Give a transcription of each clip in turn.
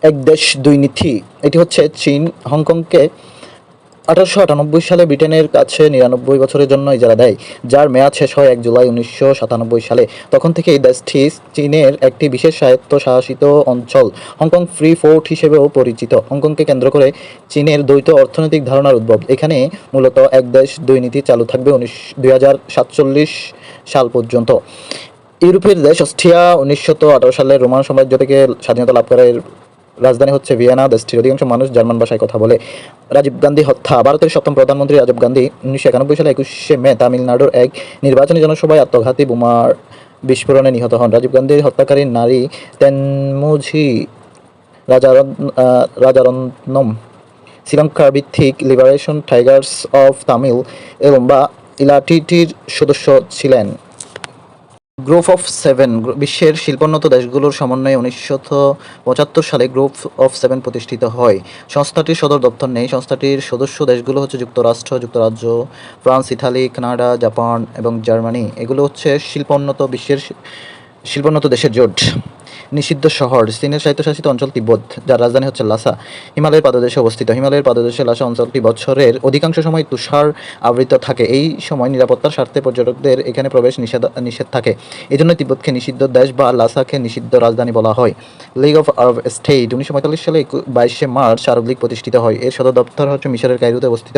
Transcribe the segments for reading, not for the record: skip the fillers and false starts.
এক দেশ দুই নীতি, এটি হচ্ছে চীন হংকংকে ১৮৯৮ সালে ব্রিটেনের কাছে ৯৯ বছরের জন্য ইজারা দেয়, যার মেয়াদ শেষ হয় ১ জুলাই ১৯৯৭ সালে। তখন থেকে এই দেশটি চীনের একটি বিশেষ স্বায়ত্তশাসিত অঞ্চল, হংকং ফ্রি ফোর্ট হিসেবেও পরিচিত। হংকংকে কেন্দ্র করে চীনের দ্বৈত অর্থনৈতিক ধারণার উদ্ভব। এখানে মূলত এক দেশ দুই নীতি চালু থাকবে ২০৪৭ সাল পর্যন্ত। ইউরোপের দেশ অস্ট্রিয়া ১৯১৮ সালে রোমান সাম্রাজ্য থেকে স্বাধীনতা লাভ করে। রাজধানী হচ্ছে ভিয়েনা। দেশটির অধিকাংশ মানুষ জার্মান ভাষায় কথা বলে। রাজীব গান্ধী হত্যা। ভারতের সপ্তম প্রধানমন্ত্রী রাজীব গান্ধী ১৯৯১ সালে ২১শে মে তামিলনাড়ুর এক নির্বাচনী জনসভায় আত্মঘাতী বোমার বিস্ফোরণে নিহত হন। রাজীব গান্ধীর হত্যাকারী নারী তেনমুঝি রাজারত্নম শ্রীলঙ্কা ভিত্তিক লিবারেশন টাইগার্স অফ তামিল এবং বা ইলাটিটির সদস্য ছিলেন। গ্রুপ অফ সেভেন বিশ্বের শিল্পোন্নত দেশগুলোর সমন্বয়ে ১৯৭৫ সালে গ্রুপ অফ সেভেন প্রতিষ্ঠিত হয়। সংস্থাটির সদর দপ্তর নেই। সংস্থাটির সদস্য দেশগুলো হচ্ছে যুক্তরাষ্ট্র, যুক্তরাজ্য, ফ্রান্স, ইতালি, কানাডা, জাপান এবং জার্মানি। এগুলো হচ্ছে বিশ্বের শিল্পোন্নত দেশের জোট। নিষিদ্ধ শহর। চীনের স্বায়ত্তশাসিত অঞ্চল তিব্বত, যার রাজধানী হচ্ছে লাসা, হিমালয়ের পাদদেশে অবস্থিত। হিমালয়ের পাদদেশে লাসা অঞ্চলটি বছরের অধিকাংশ সময় তুষার আবৃত থাকে। এই সময় নিরাপত্তার স্বার্থে পর্যটকদের এখানে প্রবেশ নিষেধ থাকে। এজন্য তিব্বতকে নিষিদ্ধ দেশ বা লাসাকে নিষিদ্ধ রাজধানী বলা হয়। লিগ অফ আরব স্টেট ১৯৪৫ সালে ২২শে মার্চ আরব লীগ প্রতিষ্ঠিত হয়। এর সদর দপ্তর হচ্ছে মিশরের কায়রোতে অবস্থিত।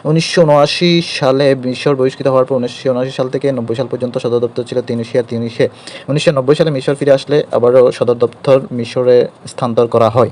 ১৯৭৯ সালে মিশর বহিষ্কৃত হওয়ার পর ১৯৭৯ সাল থেকে ৯০ সাল পর্যন্ত সদর দপ্তর ছিল তিউনিসিয়ার তিউনিসে। ১৯৯০ সালে মিশর ফিরে আসলে আবারও সদর দপ্তর মিশরে স্থানান্তর করা হয়।